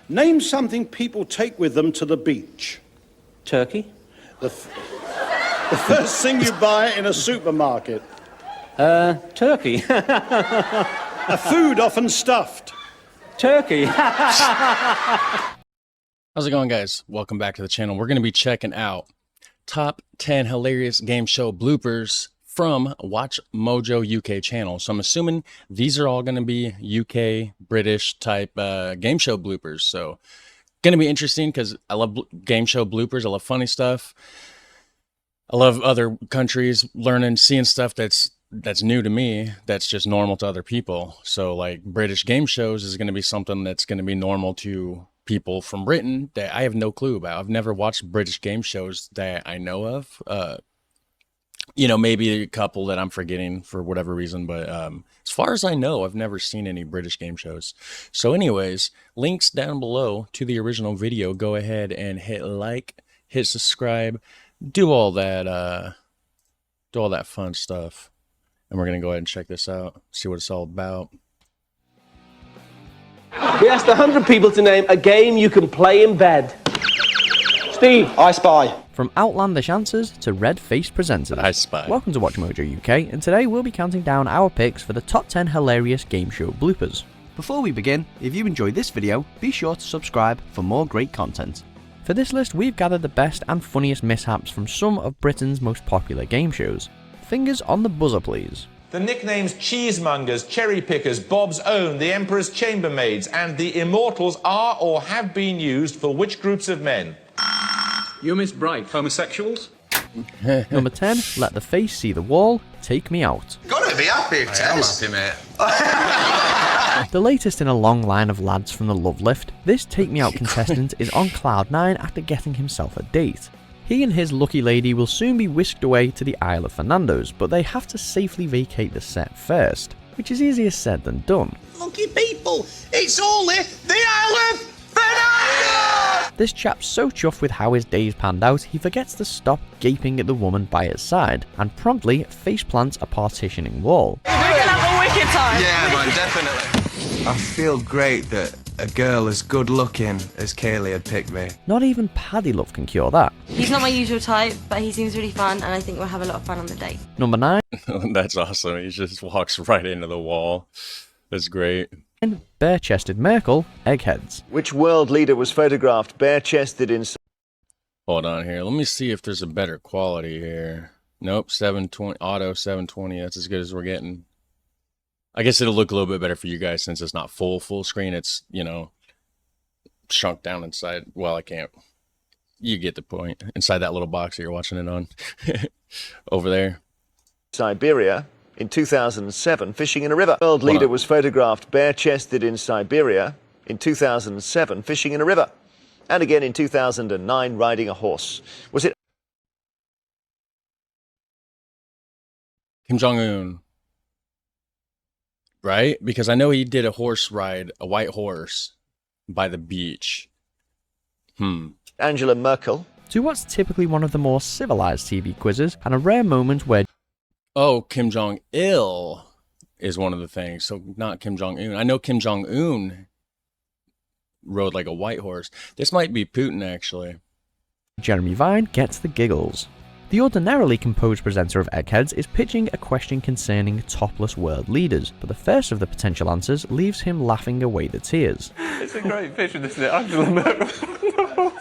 Name something people take with them to the beach. Turkey. The first thing you buy in a supermarket. Turkey. A food often stuffed. Turkey. How's it going, guys? Welcome back to the channel. We're going to be checking out top 10 hilarious game show bloopers from Watch Mojo UK channel. So I'm assuming these are all going to be UK British type game show bloopers. So going to be interesting because I love game show bloopers. I love funny stuff. I love other countries learning, seeing stuff that's new to me, that's just normal to other people. So like British game shows is going to be something that's going to be normal to people from Britain that I have no clue about. I've never watched British game shows that I know of. You know, maybe a couple that I'm forgetting for whatever reason, but as far as I know, I've never seen any British game shows. So anyways, links down below to the original video. Go ahead and hit like, hit subscribe, do all that fun stuff. And we're going to go ahead and check this out, see what it's all about. We asked 100 people to name a game you can play in bed. Steve. I Spy. From outlandish answers to red-faced presenters. I Spy. Welcome to Watch Mojo UK, and today we'll be counting down our picks for the top 10 hilarious game show bloopers. Before we begin, if you enjoyed this video, be sure to subscribe for more great content. For this list, we've gathered the best and funniest mishaps from some of Britain's most popular game shows. Fingers on the buzzer, please. The nicknames Cheesemongers, Cherry Pickers, Bob's Own, the Emperor's Chambermaids, and the Immortals are or have been used for which groups of men? You Miss Bright, homosexuals? Number 10, let the face see the wall, take me out. Gotta be happy, Tess. I'm happy, mate. The latest in a long line of lads from the Love Lift, this take me out contestant is on cloud 9 after getting himself a date. He and his lucky lady will soon be whisked away to the Isle of Fernando's, but they have to safely vacate the set first, which is easier said than done. Lucky people, it's only the Isle of Fernando! This chap's so chuffed with how his days panned out, he forgets to stop gaping at the woman by his side, and promptly faceplants a partitioning wall. We're gonna have a wicked time! Yeah, man, definitely. I feel great that a girl as good looking as Kaylee had picked me. Not even Paddy Love can cure that. He's not my usual type, but he seems really fun, and I think we'll have a lot of fun on the date. Number 9. That's awesome. He just walks right into the wall. That's great. Bare-chested Merkel, eggheads. Which world leader was photographed bare-chested in... Hold on here. Let me see if there's a better quality here. Nope, 720, auto 720. That's as good as we're getting. I guess it'll look a little bit better for you guys since it's not full screen. It's, you know, shrunk down inside. Well, I can't. You get the point. Inside that little box that you're watching it on. Over there. Siberia in 2007, fishing in a river. World leader was photographed bare-chested in Siberia in 2007, fishing in a river. And again in 2009, riding a horse. Was it Kim Jong-un? Right? Because I know he did a horse ride, a white horse, by the beach. Angela Merkel? To what's typically one of the more civilized TV quizzes, and a rare moment where... Oh, Kim Jong-il is one of the things, so not Kim Jong-un. I know Kim Jong-un rode like a white horse. This might be Putin, actually. Jeremy Vine gets the giggles. The ordinarily composed presenter of Eggheads is pitching a question concerning topless world leaders, but the first of the potential answers leaves him laughing away the tears. It's a great picture, isn't it? Angela Merkel. I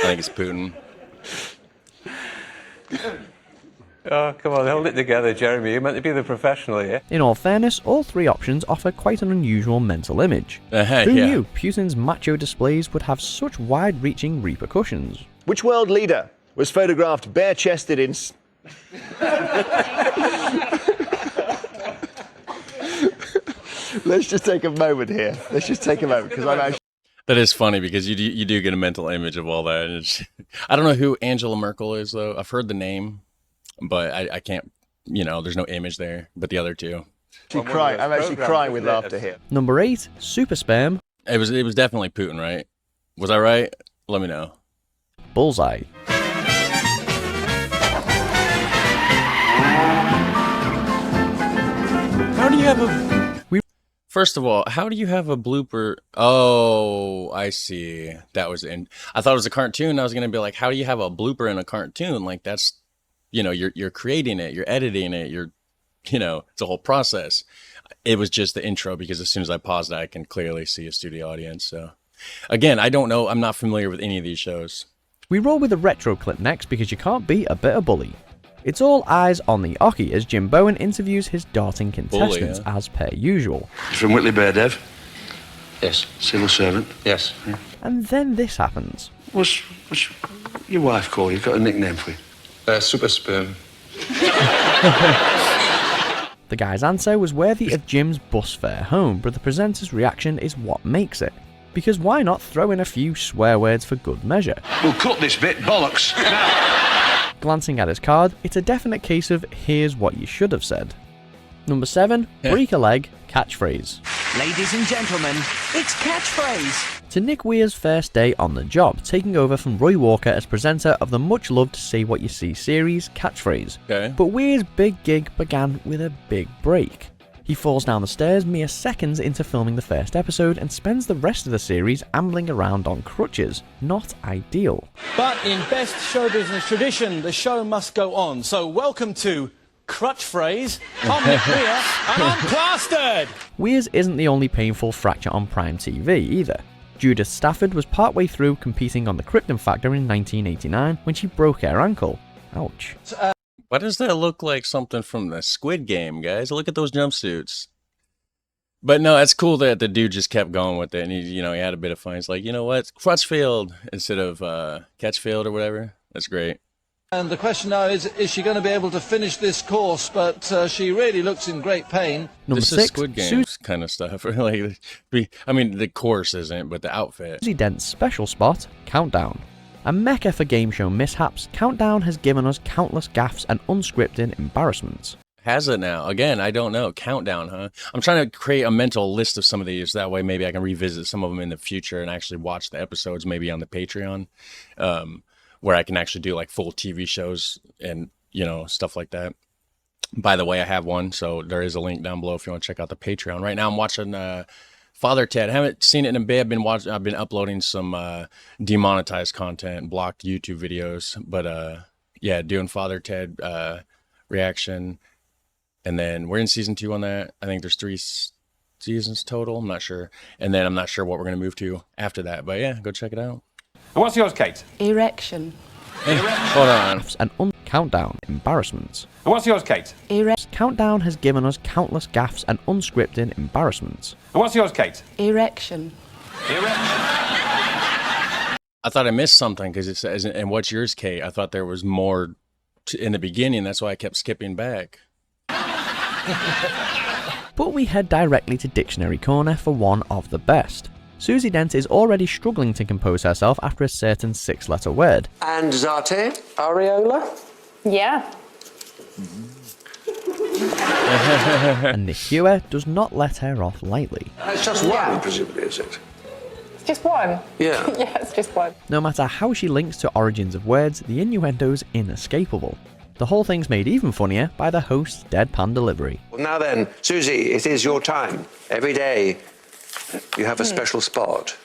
think it's Putin. Oh, come on, hold it together, Jeremy. You're meant to be the professional here. In all fairness, all three options offer quite an unusual mental image. Who knew Putin's macho displays would have such wide-reaching repercussions? Which world leader was photographed bare-chested in... Let's just take a moment here. Let's just take a moment, because I'm actually... That is funny because you do get a mental image of all that. And it's, I don't know who Angela Merkel is, though. I've heard the name, but I can't, you know, there's no image there. But the other two. I'm actually crying with laughter here. Number 8, Super Sperm. It was definitely Putin, right? Was I right? Let me know. Bullseye. How do you have a... First of all, how do you have a blooper? Oh, I see. That was in. I thought it was a cartoon. I was gonna be like, how do you have a blooper in a cartoon? Like that's, you know, you're creating it, you're editing it, it's a whole process. It was just the intro because as soon as I paused it, I can clearly see a studio audience. So, again, I don't know. I'm not familiar with any of these shows. We roll with a retro clip next because you can't be a bitter bully. It's all eyes on the Ocky as Jim Bowen interviews his darting contestants as per usual. From Whitley Bear, Dev? Yes. Civil servant? Yes. Yeah. And then this happens. What's your wife called? You've got a nickname for you? Super Sperm. The guy's answer was worthy of Jim's bus fare home, but the presenter's reaction is what makes it. Because why not throw in a few swear words for good measure? We'll cut this bit, bollocks. Glancing at his card, it's a definite case of here's what you should have said. Number 7, break a leg, catchphrase. Ladies and gentlemen, it's catchphrase. To Nick Weir's first day on the job, taking over from Roy Walker as presenter of the much-loved Say What You See series, Catchphrase. Okay. But Weir's big gig began with a big break. He falls down the stairs mere seconds into filming the first episode and spends the rest of the series ambling around on crutches. Not ideal. But in best show business tradition, the show must go on. So welcome to Crutch Phrase. I'm Nick Weir, and I'm plastered. Weir's isn't the only painful fracture on Prime TV either. Judith Stafford was partway through competing on the Krypton Factor in 1989 when she broke her ankle. Ouch. Why does that look like something from the Squid Game, guys? Look at those jumpsuits. But no, it's cool that the dude just kept going with it, and he had a bit of fun. He's like, you know what, Crutchfield instead of Catchfield or whatever. That's great. And the question now is she going to be able to finish this course? But she really looks in great pain. Number this 6, is Squid Games kind of stuff. Like, I mean, the course isn't, but the outfit. Susie Dent's special spot, Countdown. A mecca for game show mishaps, Countdown has given us countless gaffes and unscripted embarrassments. Has it now? Again, I don't know. Countdown, huh? I'm trying to create a mental list of some of these. That way maybe I can revisit some of them in the future and actually watch the episodes maybe on the Patreon, where I can actually do like full TV shows and, stuff like that. By the way, I have one, so there is a link down below if you want to check out the Patreon. Right now I'm watching Father Ted. I haven't seen it in a bit. I've been uploading some demonetized content, blocked YouTube videos, but yeah, doing Father Ted reaction, and then we're in season 2 on that. I think there's 3 seasons total. I'm not sure, and then I'm not sure what we're gonna move to after that. But yeah, go check it out. And what's yours, Kate? Erection. Hey, hold on. And Countdown, embarrassments. And what's yours, Kate? Countdown has given us countless gaffes and unscripted embarrassments. And what's yours, Kate? Erection. I thought I missed something because it says, and what's yours, Kate? I thought there was more in the beginning. That's why I kept skipping back. But we head directly to Dictionary Corner for one of the best. Susie Dent is already struggling to compose herself after a certain 6-letter word. And Zate? Areola? Yeah. And Nick Hewer does not let her off lightly. It's just one, presumably, is it? It's just one. Yeah. Yeah, it's just one. No matter how she links to origins of words, the innuendo's inescapable. The whole thing's made even funnier by the host's deadpan delivery. Well, now then, Susie, it is your time. Every day, you have a special spot.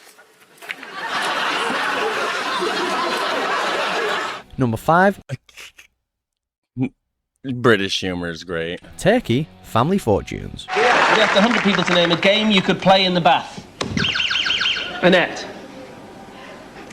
Number 5. British humor is great. Turkey, Family Fortunes. We asked 100 people to name a game you could play in the bath. Annette.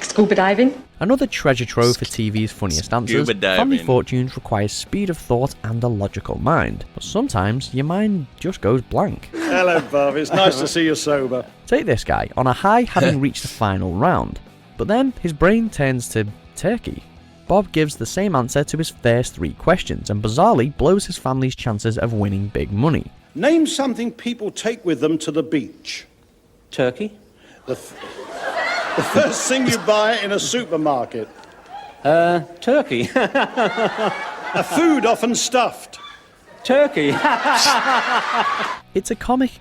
Scuba diving. Another treasure trove for TV's funniest answers, Family Fortunes requires speed of thought and a logical mind. But sometimes your mind just goes blank. Hello, Bob. It's nice to see you sober. Take this guy, on a high having reached the final round. But then his brain turns to turkey. Bob gives the same answer to his first 3 questions and bizarrely blows his family's chances of winning big money. Name something people take with them to the beach. Turkey. The first thing you buy in a supermarket. Turkey. A food often stuffed. Turkey. It's a comic.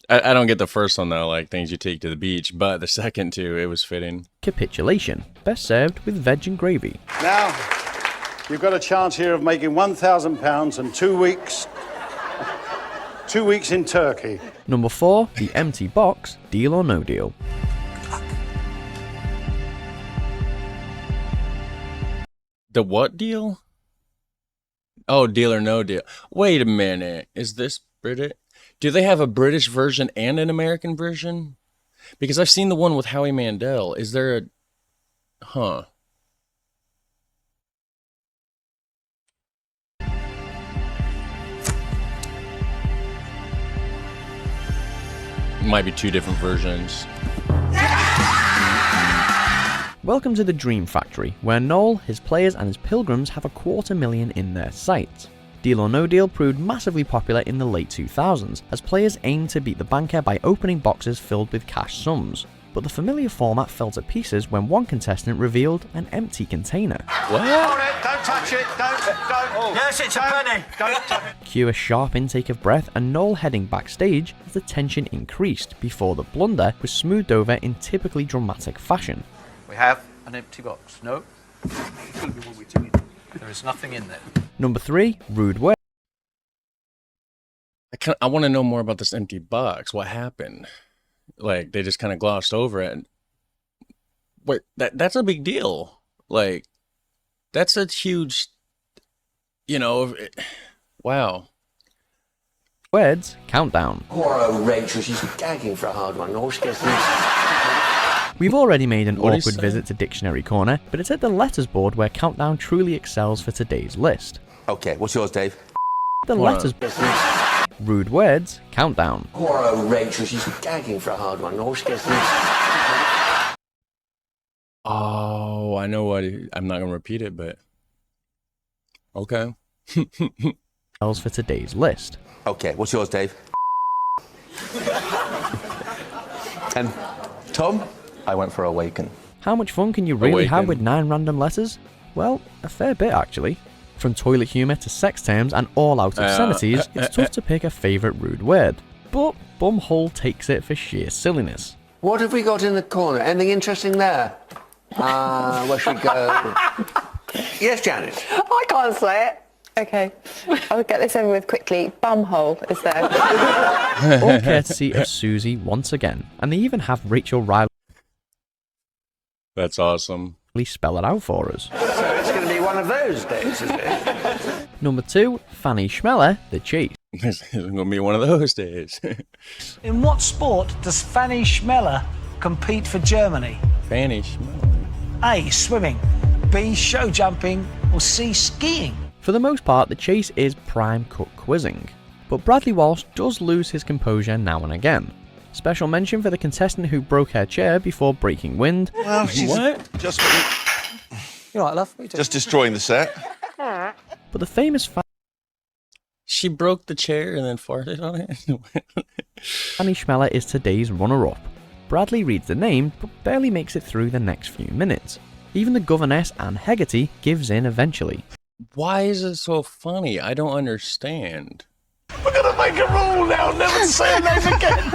I don't get the first one though, like things you take to the beach, but the second 2, it was fitting. Capitulation, best served with veg and gravy. Now, you've got a chance here of making £1,000 in 2 weeks. 2 weeks in Turkey. Number 4, the empty box, Deal or No Deal. The what deal? Oh, Deal or No Deal. Wait a minute. Is this British? Do they have a British version and an American version? Because I've seen the one with Howie Mandel. Is there a... Huh. Might be 2 different versions. Welcome to the Dream Factory, where Noel, his players and his pilgrims have 250,000 in their sights. Deal or No Deal proved massively popular in the late 2000s, as players aimed to beat the banker by opening boxes filled with cash sums. But the familiar format fell to pieces when one contestant revealed an empty container. What? Hold it, don't touch it, don't. Yes, it's a penny. Cue a sharp intake of breath and Noel heading backstage as the tension increased before the blunder was smoothed over in typically dramatic fashion. We have an empty box. No. There is nothing in there. Number 3, rude words. I want to know more about this empty box. What happened? Like, they just kind of glossed over it. Wait, that's a big deal. Like, that's a huge, you know, wow. Words countdown. Poor old Rachel, she's gagging for a hard one. All she gets is... We've already made an What is awkward that? visit to Dictionary Corner, but it's at the letters board where Countdown truly excels for today's list. Okay, what's yours, Dave? The letters... Rude words countdown. Poor old Rachel, she's gagging for a hard one. All she gets is... Oh, I know what. I'm not going to repeat it, but... Okay. Excels for today's list. Okay, what's yours, Dave? And Tom? I went for Awaken. How much fun can you really have Awaken. with 9 random letters? Well, a fair bit actually. From toilet humour to sex terms and all out obscenities, it's tough to pick a favourite rude word. But Bumhole takes it for sheer silliness. What have we got in the corner? Anything interesting there? Where should we go? Yes, Janet? I can't say it. Okay, I'll get this over with quickly. Bumhole is there. All courtesy of Susie once again. And they even have Rachel Riley That's awesome. spell it out for us. So it's going to be one of those days, is it? Number 2, Fanny Schmeller, The Chase. It's going to be one of those days. In what sport does Fanny Schmeller compete for Germany? Fanny Schmeller. A. Swimming. B. Show jumping. Or C. Skiing. For the most part, The Chase is prime cut quizzing. But Bradley Walsh does lose his composure now and again. Special mention for the contestant who broke her chair before breaking wind. Well, she's just You all right, love? What are you doing? just destroying the set. But the famous She broke the chair and then farted on it. Fanny Schmeller is today's runner-up. Bradley reads the name, but barely makes it through the next few minutes. Even the governess, Anne Hegarty, gives in eventually. Why is it so funny? I don't understand. We're going to make a rule now. Never to say her name again.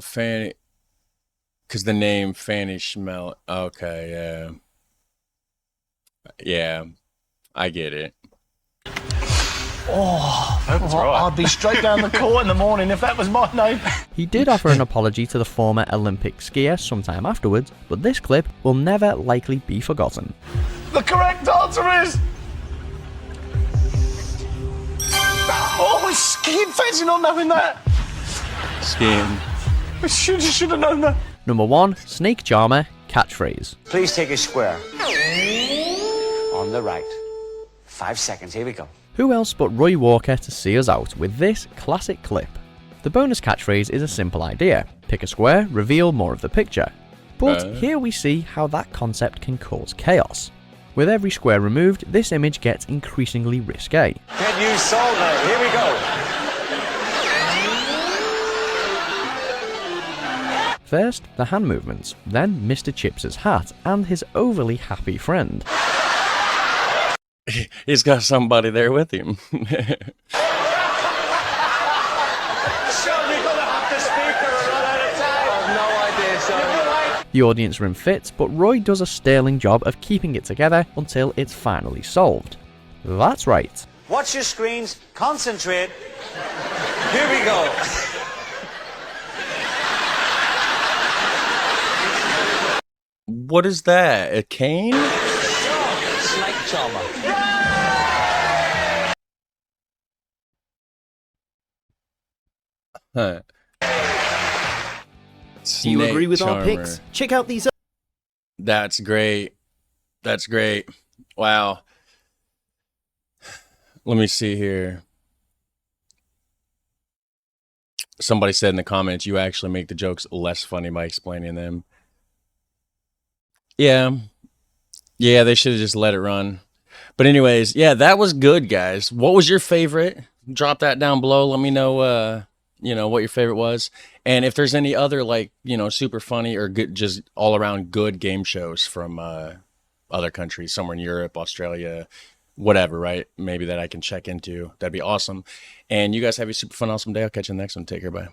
Fanny. Because the name Fanny Schmell. Okay, yeah. Yeah, I get it. I'd be straight down the court in the morning if that was my name. He did offer an apology to the former Olympic skier sometime afterwards, but this clip will never likely be forgotten. The correct answer is... Oh, skiing. Fancy not knowing that. Skiing. We should have known that. Number 1, Snake Charmer, catchphrase. Please take a square. On the right. 5 seconds, here we go. Who else but Roy Walker to see us out with this classic clip? The bonus catchphrase is a simple idea. Pick a square, reveal more of the picture. But here we see how that concept can cause chaos. With every square removed, this image gets increasingly risque. Can you solve it? Here we go. First, the hand movements, then Mr. Chips' hat and his overly happy friend. He's got somebody there with him. The audience room fits, but Roy does a sterling job of keeping it together until it's finally solved. That's right, Watch your screens. Concentrate. Here we go. What is that? A cane? Slight trauma. Huh. Do you agree with our Snake picks? charmer. Check out these. That's great. That's great. Wow. Let me see here. Somebody said in the comments, you actually make the jokes less funny by explaining them. Yeah. Yeah, they should have just let it run. But anyways, yeah, that was good, guys. What was your favorite? Drop that down below. Let me know, you know, what your favorite was. And if there's any other, like, you know, super funny or good, just all around good game shows from other countries, somewhere in Europe, Australia, whatever, right? Maybe that I can check into. That'd be awesome. And you guys have a super fun, awesome day. I'll catch you in the next one. Take care. Bye.